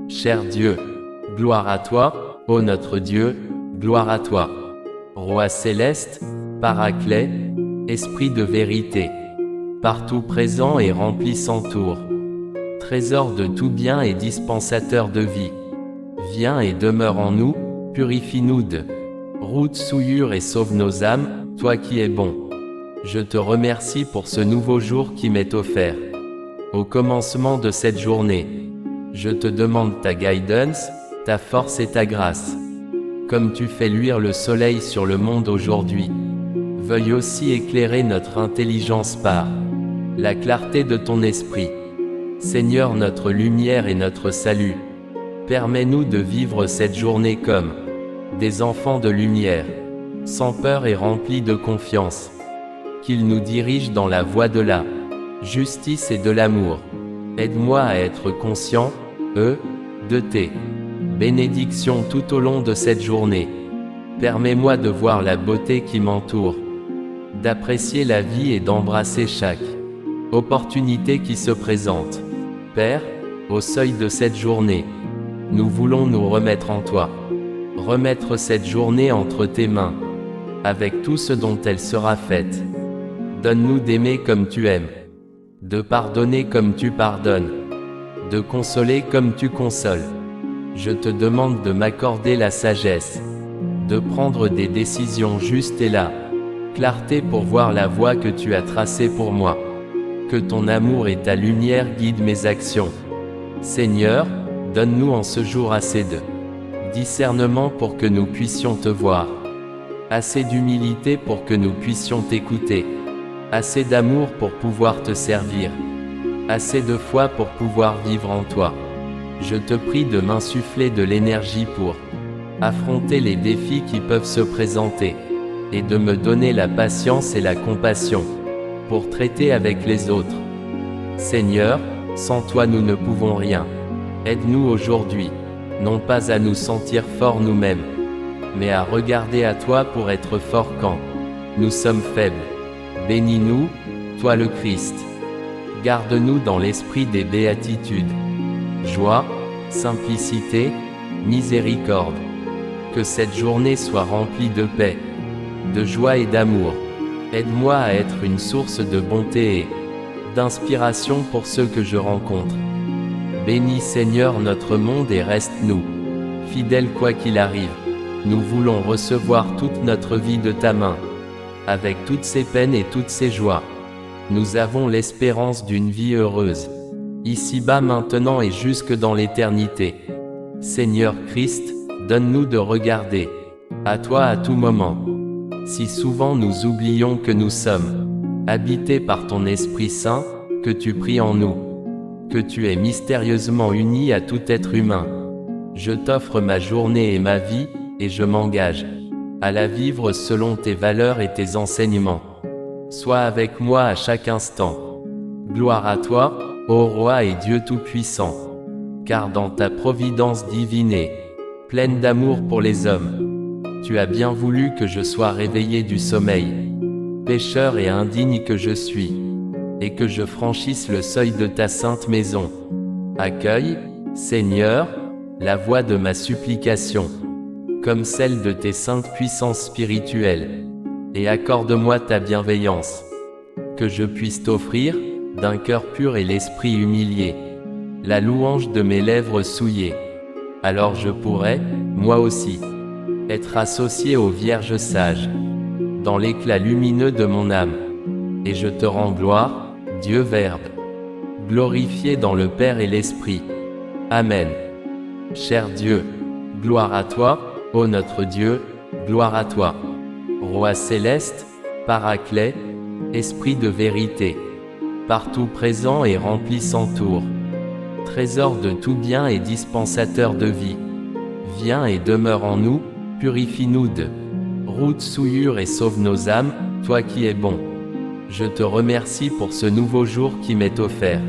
Cher Dieu, gloire à toi, ô notre Dieu, gloire à toi. Roi céleste, Paraclet, Esprit de vérité, partout présent et rempli sans tour, trésor de tout bien et dispensateur de vie, viens et demeure en nous, purifie-nous de route souillure et sauve nos âmes, toi qui es bon. Je te remercie pour ce nouveau jour qui m'est offert. Au commencement de cette journée, je te demande ta guidance, ta force et ta grâce. Comme tu fais luire le soleil sur le monde aujourd'hui, veuille aussi éclairer notre intelligence par la clarté de ton esprit. Seigneur, notre lumière et notre salut, permets-nous de vivre cette journée comme des enfants de lumière, sans peur et remplis de confiance. Qu'il nous dirige dans la voie de la justice et de l'amour. Aide-moi à être conscient, de tes bénédictions tout au long de cette journée. Permets-moi de voir la beauté qui m'entoure, d'apprécier la vie et d'embrasser chaque opportunité qui se présente. Père, au seuil de cette journée, nous voulons nous remettre en toi. Remettre cette journée entre tes mains, avec tout ce dont elle sera faite. Donne-nous d'aimer comme tu aimes, de pardonner comme tu pardonnes, de consoler comme tu consoles. Je te demande de m'accorder la sagesse, de prendre des décisions justes et la clarté pour voir la voie que tu as tracée pour moi. Que ton amour et ta lumière guident mes actions. Seigneur, donne-nous en ce jour assez de discernement pour que nous puissions te voir, assez d'humilité pour que nous puissions t'écouter, assez d'amour pour pouvoir te servir, assez de foi pour pouvoir vivre en toi. Je te prie de m'insuffler de l'énergie pour affronter les défis qui peuvent se présenter, et de me donner la patience et la compassion pour traiter avec les autres. Seigneur, sans toi nous ne pouvons rien. Aide-nous aujourd'hui, non pas à nous sentir forts nous-mêmes, mais à regarder à toi pour être forts quand nous sommes faibles. Bénis-nous, toi le Christ. Garde-nous dans l'esprit des béatitudes. Joie, simplicité, miséricorde. Que cette journée soit remplie de paix, de joie et d'amour. Aide-moi à être une source de bonté et d'inspiration pour ceux que je rencontre. Bénis Seigneur notre monde et reste-nous fidèles quoi qu'il arrive. Nous voulons recevoir toute notre vie de ta main, avec toutes ses peines et toutes ses joies. Nous avons l'espérance d'une vie heureuse, ici-bas maintenant et jusque dans l'éternité. Seigneur Christ, donne-nous de regarder à toi à tout moment. Si souvent nous oublions que nous sommes habités par ton Esprit Saint, que tu pries en nous, que tu es mystérieusement uni à tout être humain. Je t'offre ma journée et ma vie, et je m'engage à la vivre selon tes valeurs et tes enseignements. Sois avec moi à chaque instant. Gloire à toi, ô Roi et Dieu Tout-Puissant, car dans ta providence divine et pleine d'amour pour les hommes, tu as bien voulu que je sois réveillé du sommeil, pécheur et indigne que je suis, et que je franchisse le seuil de ta sainte maison. Accueille, Seigneur, la voix de ma supplication, comme celle de tes saintes puissances spirituelles, et accorde-moi ta bienveillance, que je puisse t'offrir, d'un cœur pur et l'esprit humilié, la louange de mes lèvres souillées. Alors je pourrai, moi aussi, être associé aux vierges sages, dans l'éclat lumineux de mon âme. Et je te rends gloire, Dieu Verbe, glorifié dans le Père et l'Esprit. Amen. Cher Dieu, gloire à toi, ô notre Dieu, gloire à toi. Roi céleste, Paraclet, Esprit de vérité, partout présent et rempli sans tour, trésor de tout bien et dispensateur de vie, viens et demeure en nous, purifie-nous de route souillure et sauve nos âmes, toi qui es bon. Je te remercie pour ce nouveau jour qui m'est offert.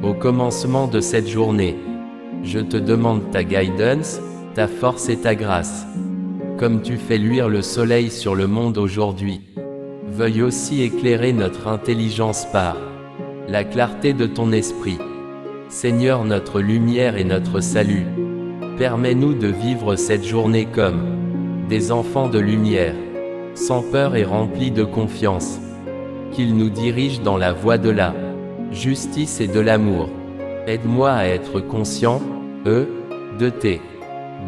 Au commencement de cette journée, je te demande ta guidance, ta force et ta grâce. Comme tu fais luire le soleil sur le monde aujourd'hui, veuille aussi éclairer notre intelligence par la clarté de ton esprit. Seigneur notre lumière et notre salut, permets-nous de vivre cette journée comme des enfants de lumière, sans peur et remplis de confiance. Qu'il nous dirige dans la voie de la justice et de l'amour. Aide-moi à être conscient, de tes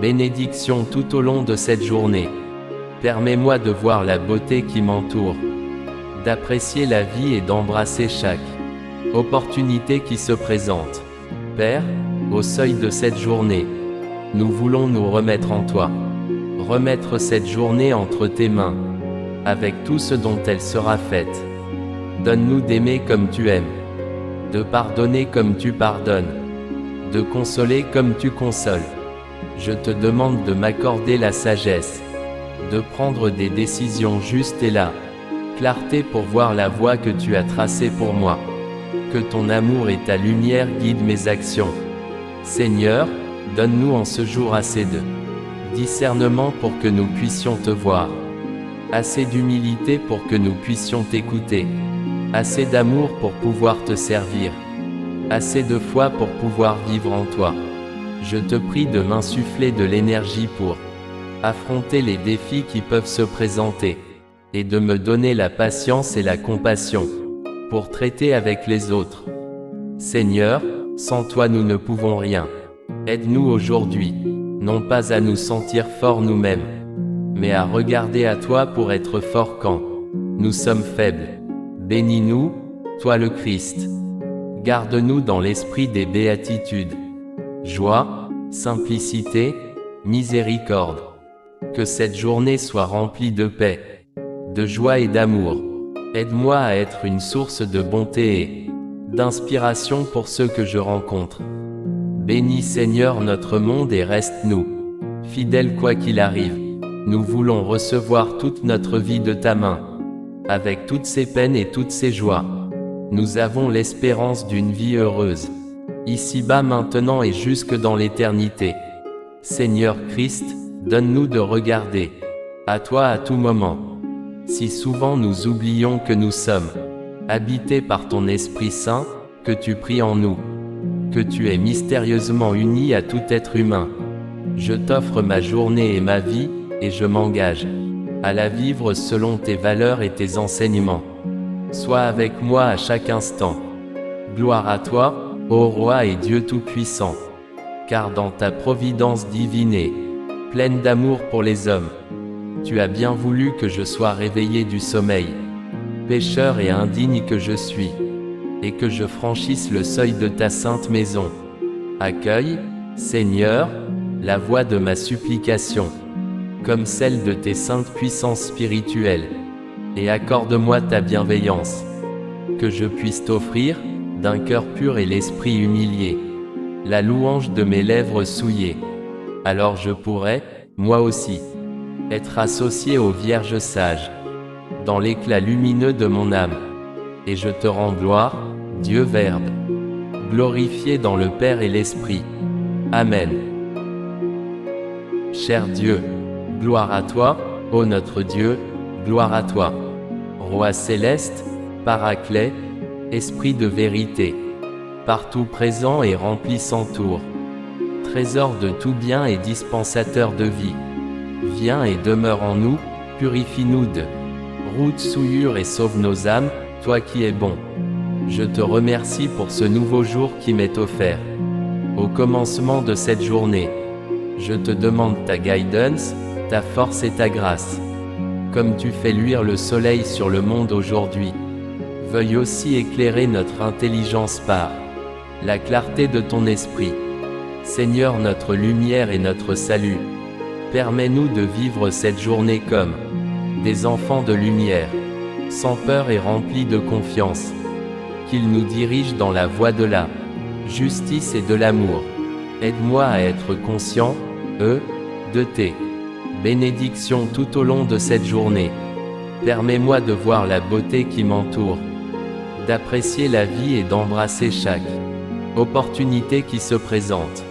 bénédictions tout au long de cette journée. Permets-moi de voir la beauté qui m'entoure, d'apprécier la vie et d'embrasser chaque opportunité qui se présente. Père, au seuil de cette journée, nous voulons nous remettre en toi. Remettre cette journée entre tes mains, avec tout ce dont elle sera faite. Donne-nous d'aimer comme tu aimes, de pardonner comme tu pardonnes, de consoler comme tu consoles. Je te demande de m'accorder la sagesse, de prendre des décisions justes et la clarté pour voir la voie que tu as tracée pour moi. Que ton amour et ta lumière guident mes actions. Seigneur, donne-nous en ce jour assez de discernement pour que nous puissions te voir, assez d'humilité pour que nous puissions t'écouter, assez d'amour pour pouvoir te servir, assez de foi pour pouvoir vivre en toi. Je te prie de m'insuffler de l'énergie pour affronter les défis qui peuvent se présenter, et de me donner la patience et la compassion pour traiter avec les autres. Seigneur, sans toi nous ne pouvons rien. Aide-nous aujourd'hui, non pas à nous sentir forts nous-mêmes, mais à regarder à toi pour être forts quand nous sommes faibles. Bénis-nous, toi le Christ. Garde-nous dans l'esprit des béatitudes. Joie, simplicité, miséricorde. Que cette journée soit remplie de paix, de joie et d'amour. Aide-moi à être une source de bonté et d'inspiration pour ceux que je rencontre. Bénis Seigneur notre monde et reste-nous fidèles quoi qu'il arrive. Nous voulons recevoir toute notre vie de ta main, avec toutes ses peines et toutes ses joies. Nous avons l'espérance d'une vie heureuse, ici-bas maintenant et jusque dans l'éternité. Seigneur Christ, donne-nous de regarder à toi à tout moment. Si souvent nous oublions que nous sommes habités par ton Esprit Saint, que tu pries en nous, que tu es mystérieusement uni à tout être humain. Je t'offre ma journée et ma vie, et je m'engage à la vivre selon tes valeurs et tes enseignements. Sois avec moi à chaque instant. Gloire à toi, ô Roi et Dieu Tout-Puissant, car dans ta providence divine et pleine d'amour pour les hommes, tu as bien voulu que je sois réveillé du sommeil, pécheur et indigne que je suis, et que je franchisse le seuil de ta sainte maison. Accueille, Seigneur, la voix de ma supplication, comme celle de tes saintes puissances spirituelles, et accorde-moi ta bienveillance, que je puisse t'offrir, d'un cœur pur et l'esprit humilié, la louange de mes lèvres souillées. Alors je pourrai, moi aussi, être associé aux vierges sages, dans l'éclat lumineux de mon âme. Et je te rends gloire, Dieu Verbe, glorifié dans le Père et l'Esprit. Amen. Cher Dieu, gloire à toi, ô notre Dieu, gloire à toi. Roi céleste, Paraclet, Esprit de vérité, partout présent et rempli sans tour, trésor de tout bien et dispensateur de vie. Viens et demeure en nous, purifie-nous de routes souillures et sauve nos âmes, toi qui es bon. Je te remercie pour ce nouveau jour qui m'est offert. Au commencement de cette journée, je te demande ta guidance, ta force et ta grâce. Comme tu fais luire le soleil sur le monde aujourd'hui, veuille aussi éclairer notre intelligence par la clarté de ton esprit. Seigneur notre lumière et notre salut, permets-nous de vivre cette journée comme des enfants de lumière, sans peur et remplis de confiance. Qu'il nous dirige dans la voie de la justice et de l'amour. Aide-moi à être conscient, de tes bénédictions tout au long de cette journée. Permets-moi de voir la beauté qui m'entoure, d'apprécier la vie et d'embrasser chaque opportunité qui se présente.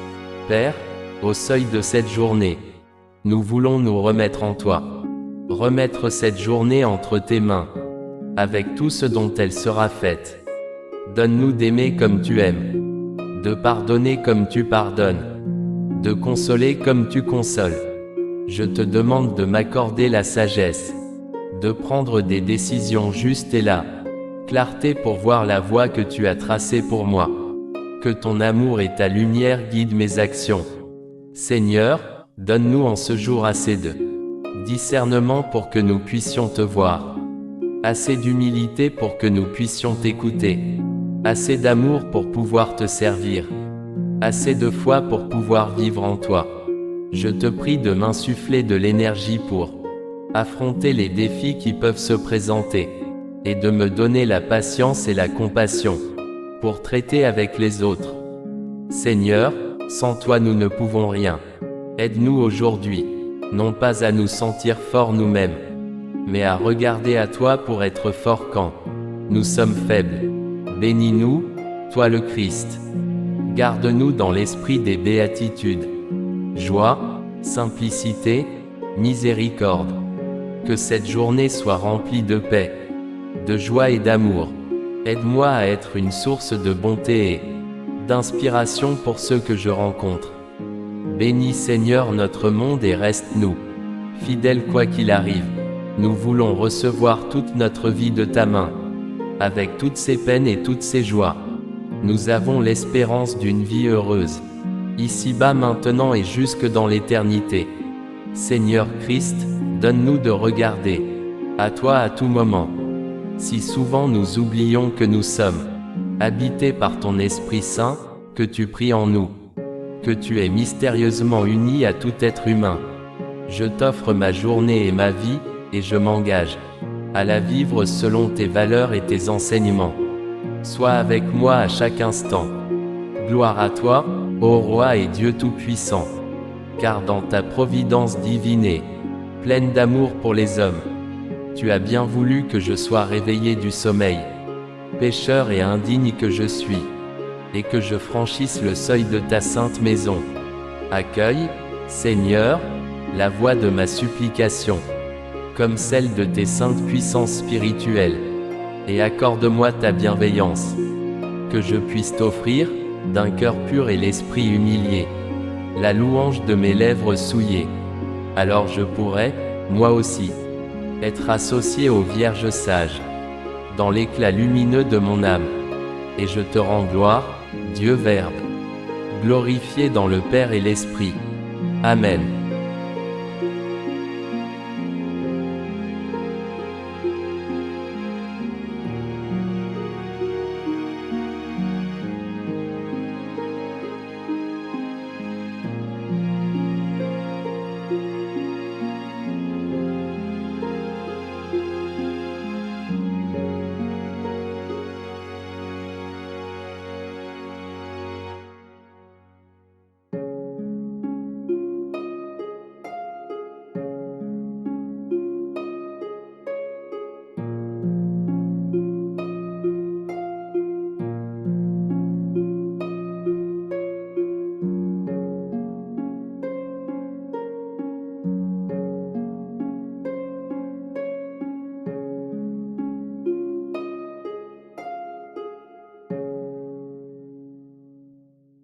Père, au seuil de cette journée, nous voulons nous remettre en toi. Remettre cette journée entre tes mains, avec tout ce dont elle sera faite. Donne-nous d'aimer comme tu aimes, de pardonner comme tu pardonnes, de consoler comme tu consoles. Je te demande de m'accorder la sagesse, de prendre des décisions justes et la clarté pour voir la voie que tu as tracée pour moi. Que ton amour et ta lumière guident mes actions. Seigneur, donne-nous en ce jour assez de discernement pour que nous puissions te voir, assez d'humilité pour que nous puissions t'écouter, assez d'amour pour pouvoir te servir, assez de foi pour pouvoir vivre en toi. Je te prie de m'insuffler de l'énergie pour affronter les défis qui peuvent se présenter, et de me donner la patience et la compassion pour traiter avec les autres. Seigneur, sans toi nous ne pouvons rien. Aide-nous aujourd'hui, non pas à nous sentir forts nous-mêmes, mais à regarder à toi pour être forts quand nous sommes faibles. Bénis-nous, toi le Christ. Garde-nous dans l'esprit des béatitudes. Joie, simplicité, miséricorde. Que cette journée soit remplie de paix, de joie et d'amour. Aide-moi à être une source de bonté et d'inspiration pour ceux que je rencontre. Bénis Seigneur notre monde et reste-nous fidèles quoi qu'il arrive. Nous voulons recevoir toute notre vie de ta main, avec toutes ses peines et toutes ses joies. Nous avons l'espérance d'une vie heureuse, ici-bas maintenant et jusque dans l'éternité. Seigneur Christ, donne-nous de regarder à toi à tout moment. Si souvent nous oublions que nous sommes habités par ton Esprit Saint, que tu pries en nous, que tu es mystérieusement uni à tout être humain. Je t'offre ma journée et ma vie, et je m'engage à la vivre selon tes valeurs et tes enseignements. Sois avec moi à chaque instant. Gloire à toi, ô Roi et Dieu Tout-Puissant, car dans ta providence divine et pleine d'amour pour les hommes, tu as bien voulu que je sois réveillé du sommeil, pécheur et indigne que je suis, et que je franchisse le seuil de ta sainte maison. Accueille, Seigneur, la voix de ma supplication, comme celle de tes saintes puissances spirituelles, et accorde-moi ta bienveillance, que je puisse t'offrir, d'un cœur pur et l'esprit humilié, la louange de mes lèvres souillées. Alors je pourrai, moi aussi, être associé aux vierges sages, dans l'éclat lumineux de mon âme. Et je te rends gloire, Dieu Verbe, glorifié dans le Père et l'Esprit. Amen.